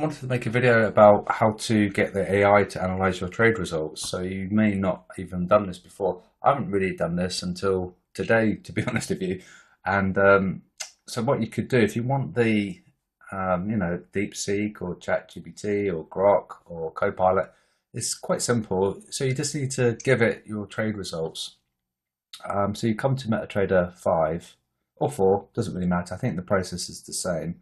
wanted to make a video about how to get the AI to analyze your trade results. So you may not even done this before. I haven't really done this until today, to be honest with you. And so what you could do if you want the, DeepSeek or ChatGPT or Grok or Copilot, it's quite simple. So you just need to give it your trade results. So you come to MetaTrader 5 or 4, doesn't really matter. I think the process is the same.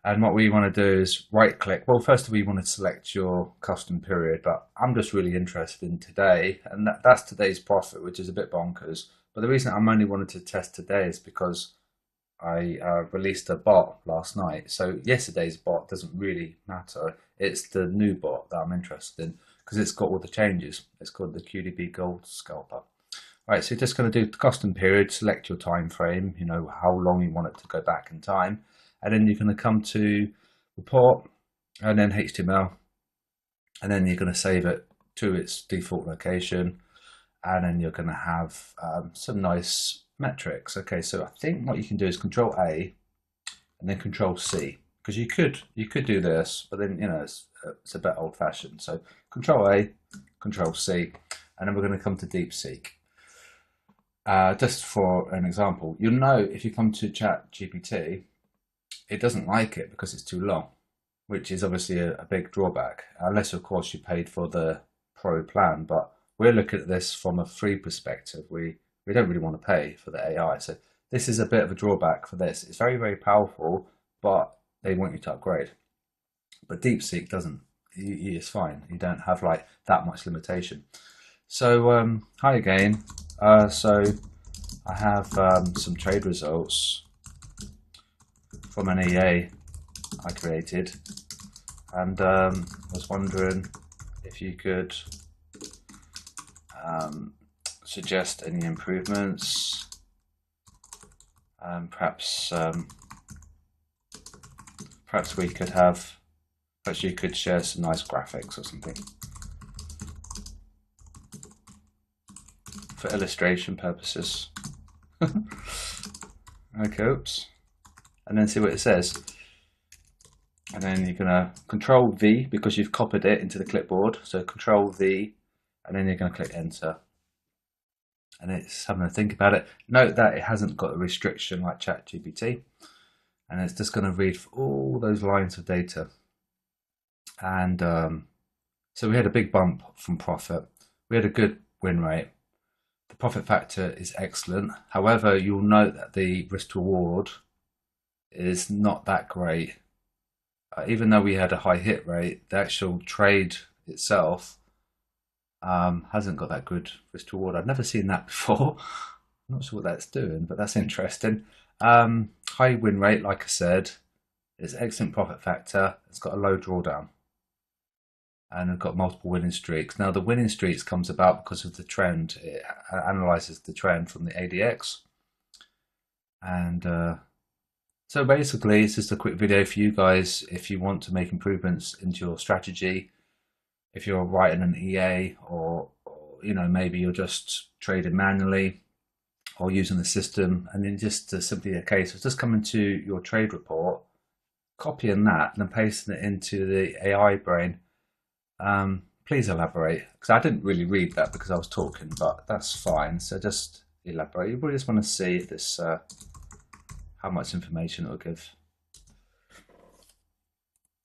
And what we want to do is right click. Well, first of all, you want to select your custom period, but I'm just really interested in today. And that's today's profit, which is a bit bonkers. But the reason I'm only wanted to test today is because I released a bot last night. So yesterday's bot doesn't really matter. It's the new bot that I'm interested in because it's got all the changes. It's called the QDB Gold Scalper. Right, so you're just going to do the custom period, select your time frame, how long you want it to go back in time. And then you're going to come to report and then HTML, and then you're going to save it to its default location, and then you're going to have some nice metrics. Okay, so I think what you can do is Control A and then Control C, because you could do this, but then it's a bit old fashioned. So Control A, Control C, and then we're going to come to DeepSeek. Just for an example, you'll know if you come to ChatGPT, it doesn't like it because it's too long, which is obviously a big drawback, unless of course you paid for the pro plan. But we're looking at this from a free perspective. We don't really want to pay for the AI, so this is a bit of a drawback for this. It's very, very powerful, but they want you to upgrade. But DeepSeek doesn't. It's fine. You don't have like that much limitation. So hi again. So I have some trade results from an EA I created, and was wondering if you could suggest any improvements. Perhaps we could have, perhaps you could share some nice graphics or something for illustration purposes. Okay, oops. And then see what it says. And then you're gonna Control V because you've copied it into the clipboard. So Control V, and then you're gonna click Enter. And it's having to think about it. Note that it hasn't got a restriction like ChatGPT, and it's just gonna read for all those lines of data. And so we had a big bump from profit. We had a good win rate. The profit factor is excellent. However, you'll note that the risk to reward is not that great. Even though we had a high hit rate, the actual trade itself hasn't got that good risk to reward. I've never seen that before. I'm not sure what that's doing, but that's interesting. High win rate, like I said, it's excellent profit factor. It's got a low drawdown, and we've got multiple winning streaks. Now the winning streaks comes about because of the trend. It analyzes the trend from the ADX, and so basically, it's just a quick video for you guys if you want to make improvements into your strategy. If you're writing an EA, or maybe you're just trading manually or using the system, and then just simply a case of just coming to your trade report, copying that, and then pasting it into the AI brain. Please elaborate, because I didn't really read that because I was talking, but that's fine. So just elaborate. You really just want to see if this. How much information it will give.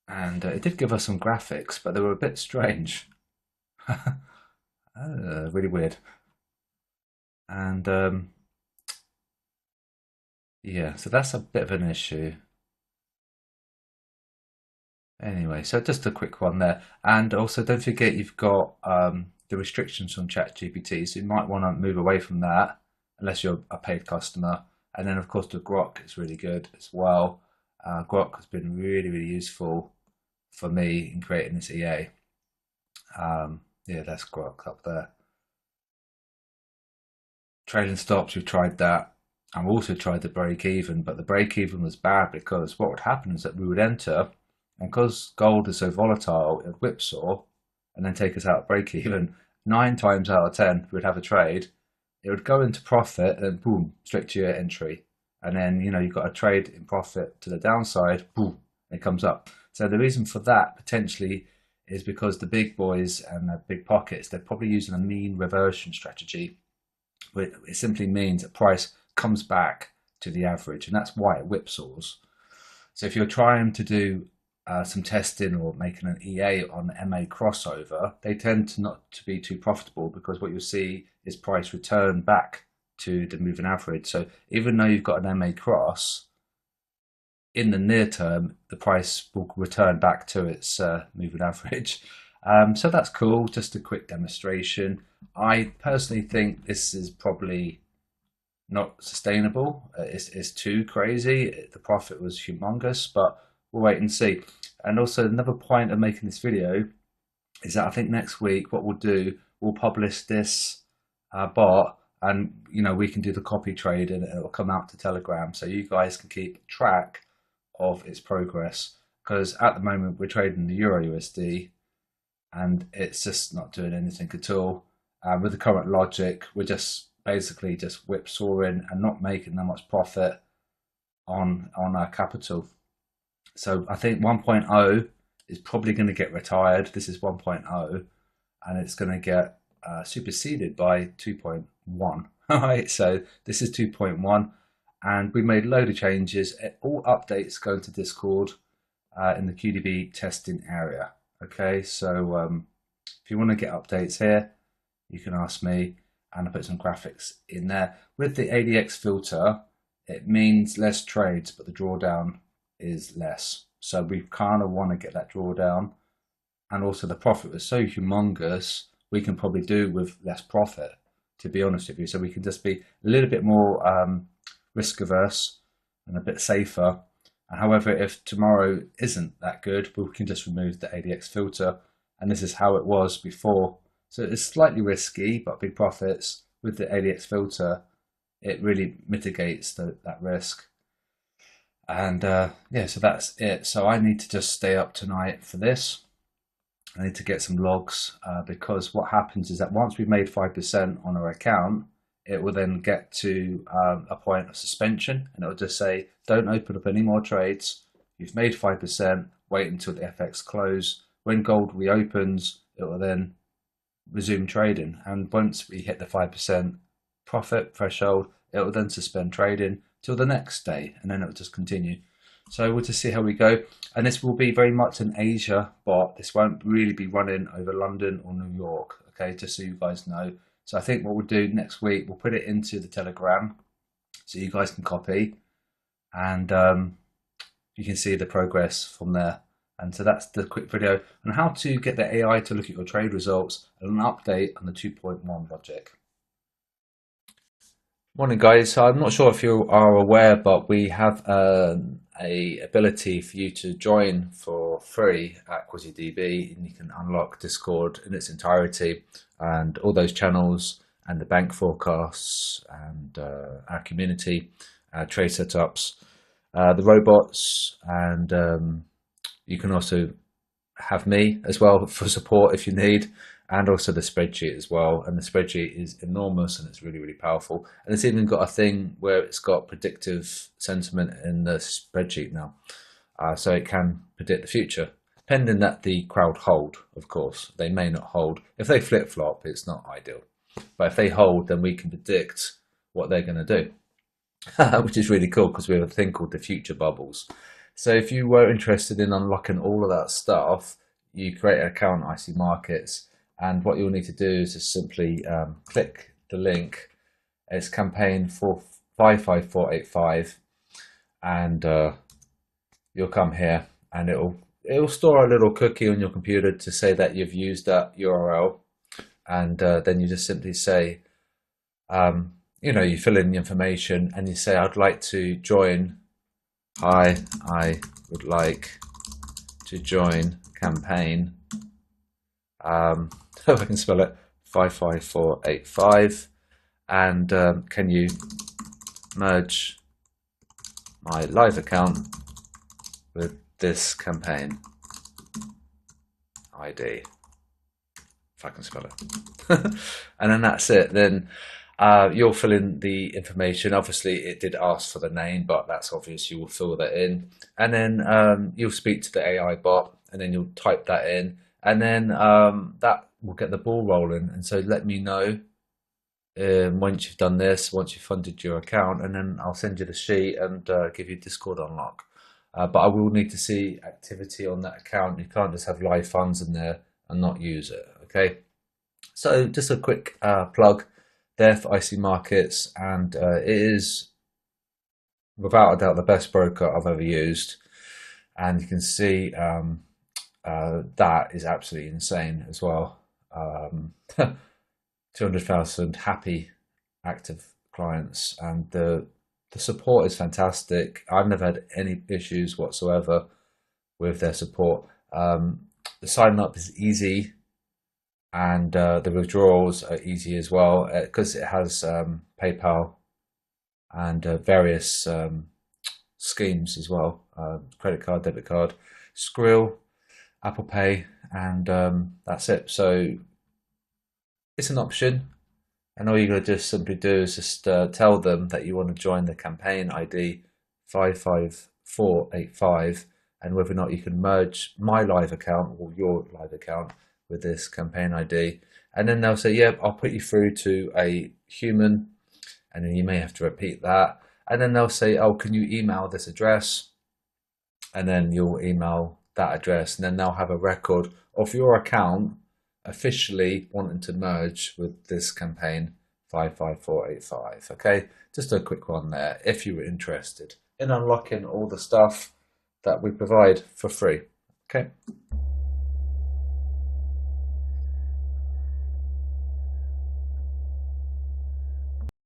And it did give us some graphics, but they were a bit strange. Really weird. And yeah, so that's a bit of an issue. Anyway, so just a quick one there. And also don't forget you've got the restrictions from ChatGPT, so you might want to move away from that unless you're a paid customer. And then, of course, the Grok is really good as well. Grok has been really, really useful for me in creating this EA. Yeah, that's Grok up there. Trailing stops, we've tried that. I've also tried the break even, but the break even was bad because what would happen is that we would enter, and because gold is so volatile, it would whipsaw and then take us out of break even. 9 times out of 10, we'd have a trade. It would go into profit and boom, straight to your entry. And then, you've got a trade in profit to the downside, boom, it comes up. So the reason for that potentially is because the big boys and the big pockets, they're probably using a mean reversion strategy. It simply means that price comes back to the average, and that's why it whipsaws. So if you're trying to do some testing or making an EA on MA crossover, they tend to not to be too profitable, because what you'll see is price return back to the moving average. So even though you've got an MA cross, in the near term, the price will return back to its moving average. So that's cool, just a quick demonstration. I personally think this is probably not sustainable. It's too crazy. The profit was humongous, but we'll wait and see. And also another point of making this video is that I think next week what we'll do, we'll publish this bot, and we can do the copy trade, and it will come out to Telegram, so you guys can keep track of its progress. Because at the moment we're trading the Euro USD, and it's just not doing anything at all. With the current logic, we're just basically just whipsawing and not making that much profit on our capital. So I think 1.0 is probably going to get retired. This is 1.0, and it's going to get superseded by 2.1. All right, so this is 2.1, and we made a load of changes. All updates go into Discord in the QDB testing area. Okay, so if you want to get updates here, you can ask me, and I put some graphics in there. With the ADX filter, it means less trades, but the drawdown is less. So we kind of want to get that drawdown, and also the profit was so humongous, we can probably do with less profit, to be honest with you. So we can just be a little bit more risk averse and a bit safer. However, if tomorrow isn't that good, we can just remove the ADX filter, and this is how it was before. So it's slightly risky, but big profits. With the ADX filter, it really mitigates that risk. And yeah, so that's it. So I need to just stay up tonight for this. I need to get some logs, because what happens is that once we've made 5% on our account, it will then get to a point of suspension, and it will just say, don't open up any more trades. You've made 5%, wait until the FX close. When gold reopens, it will then resume trading. And once we hit the 5% profit threshold, it will then suspend trading till the next day, and then it will just continue. So we'll just see how we go. And this will be very much an Asia bot. This won't really be running over London or New York, okay, just so you guys know. So I think what we'll do next week, we'll put it into the Telegram so you guys can copy, and you can see the progress from there. And so that's the quick video on how to get the AI to look at your trade results, and an update on the 2.1 logic. Morning guys, so I'm not sure if you are aware, but we have a ability for you to join for free at QDB, and you can unlock Discord in its entirety, and all those channels, and the bank forecasts, and our community, trade setups, the robots, and you can also have me as well for support if you need, and also the spreadsheet as well. And the spreadsheet is enormous, and it's really, really powerful. And it's even got a thing where it's got predictive sentiment in the spreadsheet now. So it can predict the future, pending that the crowd hold, of course. They may not hold. If they flip-flop, it's not ideal. But if they hold, then we can predict what they're going to do, which is really cool, because we have a thing called the future bubbles. So if you were interested in unlocking all of that stuff, you create an account at IC Markets, and what you'll need to do is just simply click the link. It's campaign 55485, and you'll come here, and it'll store a little cookie on your computer to say that you've used that URL, and then you just simply say, you fill in the information, and you say, I'd like to join. Hi, I would like to join campaign, if I can spell it, 55485, and can you merge my live account with this campaign ID, if I can spell it. And then that's it. Then You'll fill in the information. Obviously, it did ask for the name, but that's obvious. You will fill that in, and then you'll speak to the AI bot, and then you'll type that in, and then that will get the ball rolling. And so let me know once you've done this, once you've funded your account, and then I'll send you the sheet and give you Discord unlock. But I will need to see activity on that account. You can't just have live funds in there and not use it. Okay. So just a quick plug there for IC Markets, and it is without a doubt the best broker I've ever used. And you can see that is absolutely insane as well. 200,000 happy active clients, and the support is fantastic. I've never had any issues whatsoever with their support. The sign up is easy, and the withdrawals are easy as well because it has PayPal and various schemes as well, credit card, debit card, Skrill, Apple Pay, and that's it. So it's an option, and all you're going to just simply do is just tell them that you want to join the campaign ID 55485, and whether or not you can merge my live account or your live account with this campaign ID, and then they'll say, yep, I'll put you through to a human, and then you may have to repeat that, and then they'll say, oh, can you email this address, and then you'll email that address, and then they'll have a record of your account officially wanting to merge with this campaign 55485. Okay, just a quick one there if you were interested in unlocking all the stuff that we provide for free. Okay.